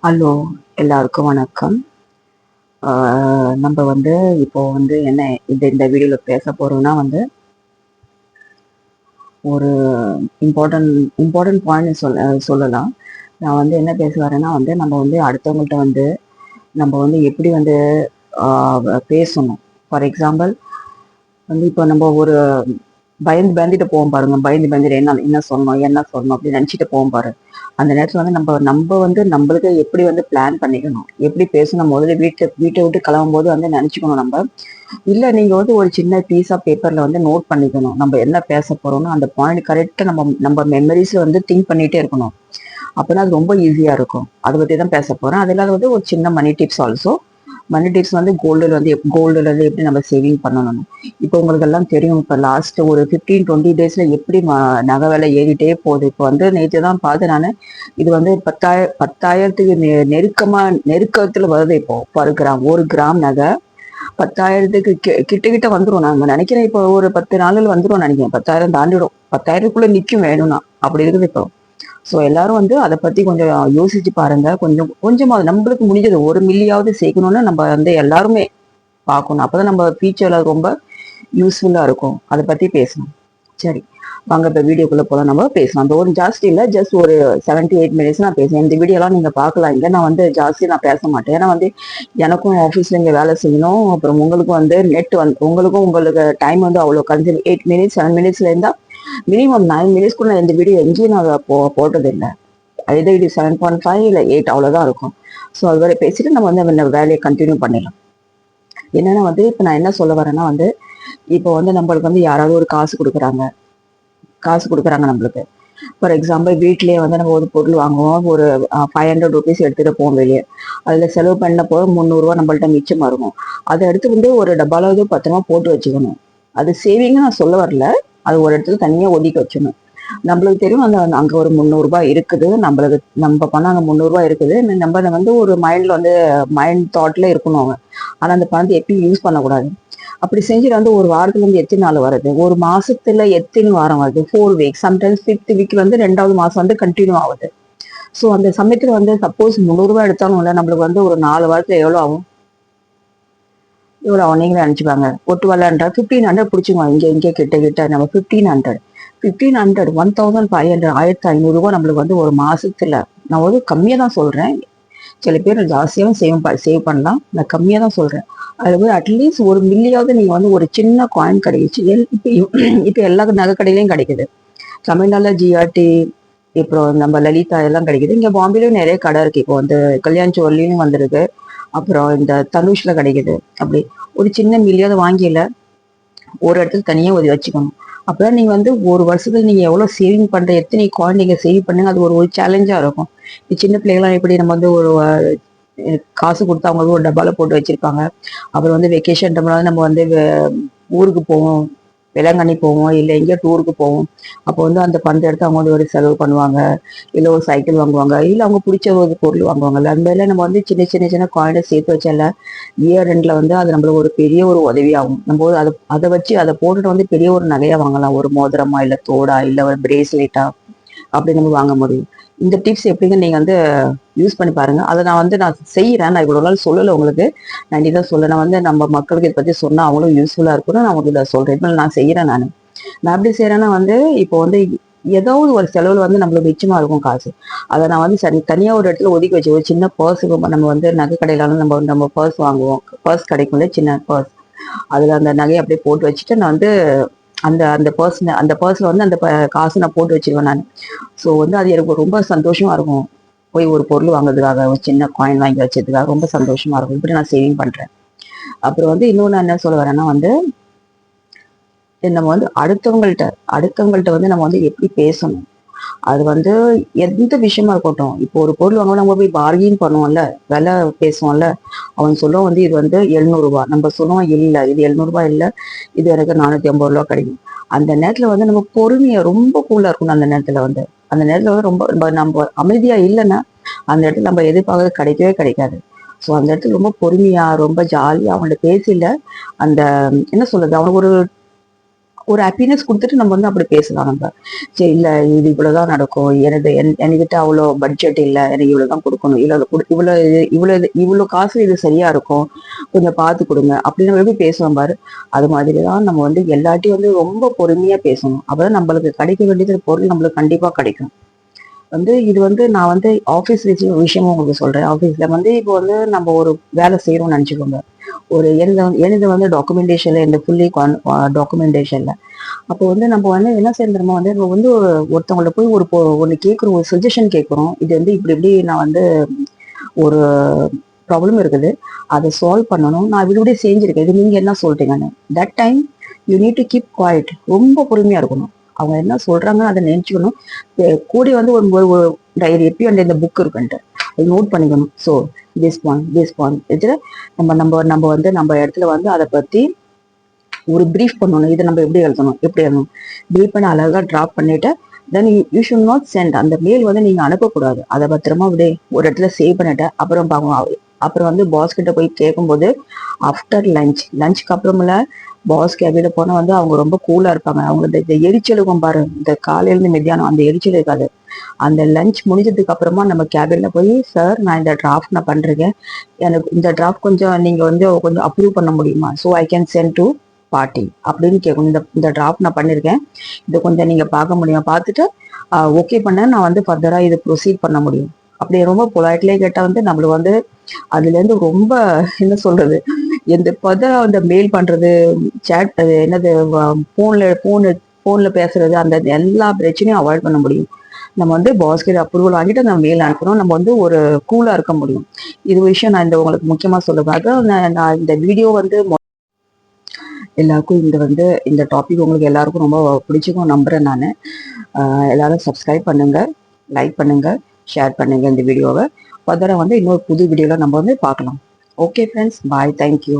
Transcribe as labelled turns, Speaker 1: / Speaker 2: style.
Speaker 1: Hello, எல்லாருக்கும் வணக்கம். நம்ம வந்து இப்போ வந்து என்ன இந்த வீடியோல பேச போறோம்னா வந்து ஒரு இம்பார்ட்டன்ட் இம்பார்ட்டன்ட் பாயிண்ட் சொல்லலாம். நான் வந்து என்ன பேச வரேன்னா வந்து நம்ம வந்து அடுத்தவங்கள்ட்ட வந்து நம்ம வந்து எப்படி வந்து பேசணும். ஃபார் எக்ஸாம்பிள் வந்து இப்போ நம்ம ஒரு பயந்துட்டு போவோம் பாருங்க. பயந்துட்டு என்ன சொல்லணும் அப்படின்னு நினைச்சிட்டு போவோம் பாரு. அந்த நேரத்துல வந்து நம்ம வந்து நம்மளுக்கு எப்படி வந்து பிளான் பண்ணிக்கணும், எப்படி பேசணும். முதல்ல வீட்டை விட்டு கிளம்பும் போது வந்து நினைச்சுக்கணும் நம்ம. இல்ல நீங்க வந்து ஒரு சின்ன பீஸ் ஆஃப் பேப்பர்ல வந்து நோட் பண்ணிக்கணும். நம்ம என்ன பேச போறோம்னு அந்த பாயிண்ட் கரெக்டா நம்ம மெமரிஸ்ல வந்து திங்க் பண்ணிட்டே இருக்கணும். அப்பதான் அது ரொம்ப ஈஸியா இருக்கும். அதை பத்தி தான் பேச போறேன். அது இல்லாத வந்து ஒரு சின்ன மணி டிப்ஸ் ஆல்சோ. மணி டிப்ஸ் வந்து கோல்டுல வந்து எப்படி நம்ம சேவிங் பண்ணணும். இப்போ உங்களுக்கு எல்லாம் தெரியும். இப்போ லாஸ்ட் ஒரு 15-20 டேஸ்ல எப்படி நகை விலை ஏறிட்டே போகுது. இப்போ வந்து நேற்று தான் பார்த்தேன் நான். இது வந்து 10,000க்கு நெருக்கத்துல வருது. இப்போ ஒரு கிராம் நகை 10,000க்கு கிட்ட வந்துடும். நான் நினைக்கிறேன் இப்போ ஒரு 10 நாளில் வந்துடும் நினைக்கிறேன். 10,000 தாண்டிடும். 10,000க்குள்ள நிற்கும் வேணும்னா அப்படி இருக்குது இப்போ. ஸோ எல்லாரும் வந்து அதை பத்தி கொஞ்சம் யோசிச்சு பாருங்க. கொஞ்சமாவது நம்மளுக்கு முடிஞ்சது 1 மில்லியாவது சேர்க்கணும்னு நம்ம வந்து எல்லாருமே பார்க்கணும். அப்பதான் நம்ம ஃபியூச்சர்ல ரொம்ப யூஸ்ஃபுல்லா இருக்கும். அதை பத்தி பேசணும். சரி, வாங்க இப்ப வீடியோக்குள்ள போல நம்ம பேசலாம். அந்த ஒரு ஜாஸ்தி இல்ல, ஜஸ்ட் ஒரு 7 to 8 minutes நான் பேசுவேன். இந்த வீடியோலாம் நீங்க பார்க்கலாம். இங்க நான் வந்து ஜாஸ்தி நான் பேச மாட்டேன். ஏன்னா வந்து எனக்கும் ஆஃபீஸ்ல இங்க வேலை செய்யணும். அப்புறம் உங்களுக்கும் வந்து உங்களுக்கு டைம் வந்து அவ்வளவு கன்சியூம் 8 minutes 7 minutesல இருந்தா மினிமம் 9 minutes கூட இந்த வீடியோ எங்கேயும் நான் போட்டது இல்லை. either இது 7.5 இல்லை 8 அவ்வளவுதான் இருக்கும். ஸோ அது வரை பேசிட்டு நம்ம வந்து அந்த வேலையை கண்டினியூ பண்ணிடலாம். என்னன்னா வந்து இப்ப நான் என்ன சொல்ல வரேன்னா வந்து இப்போ வந்து நம்மளுக்கு வந்து யாராவது ஒரு காசு கொடுக்குறாங்க நம்மளுக்கு. ஃபார் எக்ஸாம்பிள் வீட்லயே வந்து நம்ம ஒரு பொருள் வாங்குவோம். ஒரு 500 rupees எடுத்துட்டு போவோம் வெளியே. அதுல செலவு பண்ண போக 300 ரூபா நம்மள்ட்ட மிச்சமா இருக்கும். அதை எடுத்து வந்து ஒரு டப்பாலாவது பத்திரமா போட்டு வச்சுக்கணும். அது சேவிங் நான் சொல்ல வரல. அது ஒரு இடத்துல தனியா ஒதுக்கி வச்சிடணும். நம்மளுக்கு தெரியும் அந்த அங்க ஒரு 300 ரூபாய் இருக்குது. நம்ம பணம் அங்க 300 ரூபாய் இருக்குது. நம்ம வந்து ஒரு மைண்ட் தாட்ல இருக்கணும் அவங்க. ஆனா அந்த பணத்தை எப்பயும் யூஸ் பண்ணக்கூடாது. அப்படி செஞ்சுட்டு வந்து ஒரு வாரத்துல இருந்து எத்தனை நாள் வருது, ஒரு மாசத்துல எத்தனை வாரம் வருது, 4 weeks, சம்டைம்ஸ் 5th week வந்து 2வது மாசம் வந்து கண்டினியூ ஆகுது. ஸோ அந்த சமயத்துல வந்து சப்போஸ் 300 ரூபாய் எடுத்தாலும் இல்லை, நம்மளுக்கு வந்து ஒரு 4 வாரத்துல எவ்வளவு ஆகும் நீங்களே நினைச்சுப்பாங்க. ஒரு 1200 1500 பிடிச்சிக்குவோம். இங்கே கிட்ட நம்ம 1500 1500 1500 ரூபாய் நம்மளுக்கு வந்து ஒரு மாசத்துல. நான் வந்து கம்மியா தான் சொல்றேன். சில பேர் ஜாஸ்தியாகவும் சேவ் பண்ணலாம். நான் கம்மியா தான் சொல்றேன். அது வந்து அட்லீஸ்ட் 1 மில்லியாவது நீங்க வந்து ஒரு சின்ன காயின் கிடைக்குச்சு. இப்ப எல்லா நகை கடையிலையும் கிடைக்குது. தமிழ்நாடுல ஜிஆர்டி, அப்புறம் நம்ம லலிதா எல்லாம் கிடைக்குது. இங்க பாம்பேலயும் நிறைய கடை இருக்கு. இப்போ வந்து கல்யாண் ஜுவல்லையும் வந்திருக்கு. அப்புறம் இந்த தனுஷ்ல கிடைக்குது. அப்படி ஒரு சின்ன மில்லியாவது வாங்கியில ஒரு இடத்துல தனியா ஒதுக்கி வச்சுக்கணும். அப்பதான் நீங்க வந்து ஒரு வருஷத்துல நீங்க எவ்வளவு சேவிங் பண்ற, எத்தனை காயின் நீங்க சேவ் பண்ணுங்க. அது ஒரு சேலஞ்சா இருக்கும். சின்ன பிள்ளைகள்லாம் எப்படி நம்ம வந்து ஒரு காசு கொடுத்து அவங்க ஒரு டப்பால போட்டு வச்சிருப்பாங்க. அப்புறம் வந்து வெக்கேஷன் டைம்ல நம்ம வந்து ஊருக்கு போவோம், வேளாங்கண்ணி போவோம், இல்லை எங்கேயோ டூருக்கு போவோம். அப்போ வந்து அந்த பணத்தை எடுத்து அவங்க வந்து ஒரு செலவு பண்ணுவாங்க. இல்லை ஒரு சைக்கிள் வாங்குவாங்க, இல்லை அவங்க பிடிச்ச ஒரு பொருள் வாங்குவாங்கல்ல. அந்த மாதிரிலாம் நம்ம வந்து சின்ன சின்ன சின்ன காயினை சேர்த்து வச்சால இயர் ரெண்டுல வந்து அது நம்மளுக்கு ஒரு பெரிய ஒரு உதவியாகும். நம்ம அதை வச்சு அதை போட்டுட்டு வந்து பெரிய ஒரு நகையா வாங்கலாம். ஒரு மோதிரமா, இல்லை தோடா, இல்லை ஒரு பிரேஸ்லெட்டா அப்படி நம்ம வாங்க முடியும். இந்த டிப்ஸ் எப்படிங்க நீங்க வந்து யூஸ் பண்ணி பாருங்க. அதை நான் செய்யறேன். நான் இவ்வளவு நாள் சொல்லலை உங்களுக்கு. நான் இனிதான் சொல்ல. நான் வந்து நம்ம மக்களுக்கு இதை பத்தி சொன்னா அவங்களும் யூஸ்ஃபுல்லா இருக்கும்னு நான் உங்களுக்கு இதை சொல்றேன். இப்போ நான் செய்யறேன். நான் எப்படி செய்யறேன்னா வந்து இப்போ வந்து ஏதாவது ஒரு செலவுல வந்து நம்மளுக்கு மிச்சமா இருக்கும் காசு. அதை நான் வந்து தனியா ஒரு இடத்துல ஒதுக்கி வச்சு ஒரு சின்ன பர்ஸுக்கு நம்ம வந்து நகை கடையிலாலும் நம்ம பர்ஸ் வாங்குவோம். பர்ஸ் கிடைக்கும்ல, சின்ன பர்ஸ். அதுல அந்த நகையை அப்படியே போட்டு வச்சுட்டு நான் வந்து அந்த பர்ஸ்ல வந்து அந்த காசு நான் போட்டு வச்சிருவேன் நான். ஸோ வந்து அது எனக்கு ரொம்ப சந்தோஷமா இருக்கும். போய் ஒரு பொருள் வாங்குறதுக்காக, ஒரு சின்ன காயின் வாங்கி வச்சதுக்காக ரொம்ப சந்தோஷமா இருக்கும். இப்படி நான் சேவிங் பண்றேன். அப்புறம் வந்து இன்னொன்னு என்ன சொல்ல வரேன்னா வந்து நம்ம வந்து அடுத்தவங்கள்ட்ட வந்து நம்ம வந்து எப்படி பேசணும். அது வந்து எந்த விஷயமா இருக்கட்டும். இப்போ ஒரு பொருள் வாங்க நம்ம போய் பார்கின் பண்ணுவோம்ல, விலை பேசுவோம்ல. அவன் சொல்லுவான் வந்து இது வந்து 700 ரூபாய். நம்ம சொல்லுவோம் இல்ல இது 700 ரூபாய் இல்ல, இது எனக்கு 450 ரூபாய் கிடைக்கும். அந்த நேரத்துல வந்து நம்ம பொறுமையா ரொம்ப கூலா இருக்கணும். அந்த நேரத்துல வந்து ரொம்ப நம்ம அமைதியா இல்லைன்னா அந்த இடத்துல நம்ம எதிர்பார்க்கறது கிடைக்கவே கிடைக்காது. ஸோ அந்த இடத்துல ரொம்ப பொறுமையா ரொம்ப ஜாலியா அவங்கள்ட்ட பேசல. அந்த என்ன சொல்றது, அவனுக்கு ஒரு ஒரு ஹாப்பினஸ் கொடுத்துட்டு நம்ம வந்து அப்படி பேசலாம். நம்ம சரி இல்ல இது இவ்வளவுதான் நடக்கும், எனது என்கிட்ட அவ்வளோ பட்ஜெட் இல்லை, எனக்கு இவ்வளவுதான் கொடுக்கணும், இவ்வளவு காசு இது சரியா இருக்கும், கொஞ்சம் பார்த்து கொடுங்க அப்படின்னு நம்ம எப்படி பேசுவோம் பாரு. அது மாதிரிதான் நம்ம வந்து எல்லாத்தையும் வந்து ரொம்ப பொறுமையா பேசணும். அப்பதான் நம்மளுக்கு கிடைக்க வேண்டியது பொருள் நம்மளுக்கு கண்டிப்பா கிடைக்கும். வந்து இது வந்து நான் வந்து ஆஃபீஸ் விஷயமும் உங்களுக்கு சொல்றேன். ஆஃபீஸ்ல வந்து இப்போ வந்து நம்ம ஒரு வேலை செய்யறோம்னு நினைச்சுக்கோங்க. ஒரு எனது வந்து டாக்குமெண்டேஷன்ல இந்த ஃபுல்லி டாக்குமெண்டேஷன்ல அப்போ வந்து நம்ம வந்து என்ன செய்யறோமோ வந்து நம்ம வந்து ஒருத்தவங்கள்ட்ட போய் ஒன்று கேட்குறோம், ஒரு சஜஷன் கேட்குறோம். இது வந்து இப்படி இப்படி நான் வந்து ஒரு ப்ராப்ளம் இருக்குது, அதை சால்வ் பண்ணணும், நான் இப்படி இப்படி செஞ்சிருக்கேன், இது நீங்க என்ன சொல்றீங்கன்னு. That time you need to keep quiet. ரொம்ப பொறுமையா இருக்கணும். அவங்க என்ன சொல்றாங்க அதை நினைச்சுக்கணும். கூடி வந்து ஒரு டைரி எப்பயும் அந்த இந்த புக் இருக்குன்ட்டு அது நோட் பண்ணிக்கணும். ஸோ திஸ் பாயிண்ட் இதுல நம்ம நம்ம நம்ம வந்து நம்ம இடத்துல வந்து அதை பத்தி ஒரு ப்ரீஃப் பண்ணணும். இதை நம்ம எப்படி எழுதணும் ப்ரீஃப் பண்ண அழகா டிராப் பண்ணிட்டு then you should not send. அந்த மெயில் வந்து நீங்க அனுப்பக்கூடாது. அதை பத்திரமா அப்படியே ஒரு இடத்துல சேவ் பண்ணிட்டு அப்புறம் பார்க்கணும். அப்புறம் வந்து பாஸ் கிட்ட போய் கேட்கும்போது ஆஃப்டர் லஞ்சுக்கு அப்புறமேல பாஸ் கேபில போனா வந்து அவங்க ரொம்ப கூலா இருப்பாங்க. அவங்க இந்த எரிச்சல் இருக்கும் பாரு, இந்த காலையில இருந்து மத்தியானம் அந்த எரிச்சல் இருக்காது. அந்த லஞ்ச் முடிஞ்சதுக்கு அப்புறமா நம்ம கேபின்ல போய் சார் நான் இந்த டிராஃப்ட் நான் பண்றேன், எனக்கு இந்த டிராஃப்ட் கொஞ்சம் நீங்க வந்து கொஞ்சம் அப்ரூவ் பண்ண முடியுமா, so I can send to party அப்படின்னு கேட்கணும். இந்த டிராஃப்ட் நான் பண்ணிருக்கேன், இதை கொஞ்சம் நீங்க பார்க்க முடியுமா, பார்த்துட்டு ஓகே பண்ண நான் வந்து ஃபர்தரா இது ப்ரொசீட் பண்ண முடியும். அப்படி ரொம்ப பொலைட்லேயே கேட்டா வந்து நம்மளுக்கு வந்து அதுல இருந்து ரொம்ப என்ன சொல்றது, எந்த ஃபர்தரா அந்த மெயில் பண்றது, சேட் என்னது போன்ல பேசுறது, அந்த எல்லா பிரச்சனையும் அவாய்ட் பண்ண முடியும். நம்ம வந்து பாஸ்கெட் அப்ரூவல் வாங்கிட்டு அந்த மெயில் அனுப்பணும். நம்ம வந்து ஒரு கூலா இருக்க முடியும். இது விஷயம் நான் இந்த உங்களுக்கு முக்கியமா சொல்லுவேன். அதான் நான் இந்த வீடியோ வந்து எல்லாருக்கும் இந்த டாபிக் உங்களுக்கு எல்லாருக்கும் ரொம்ப பிடிச்சிக்கும் நம்புறேன் நான். எல்லாரும் சப்ஸ்கிரைப் பண்ணுங்க, லைக் பண்ணுங்க, ஷேர் பண்ணுங்க இந்த வீடியோவை. ஃபர்தரா வந்து இன்னொரு புது வீடியோல நம்ம வந்து பார்க்கலாம். ஓகே ஃப்ரெண்ட்ஸ், பாய், தேங்க்யூ.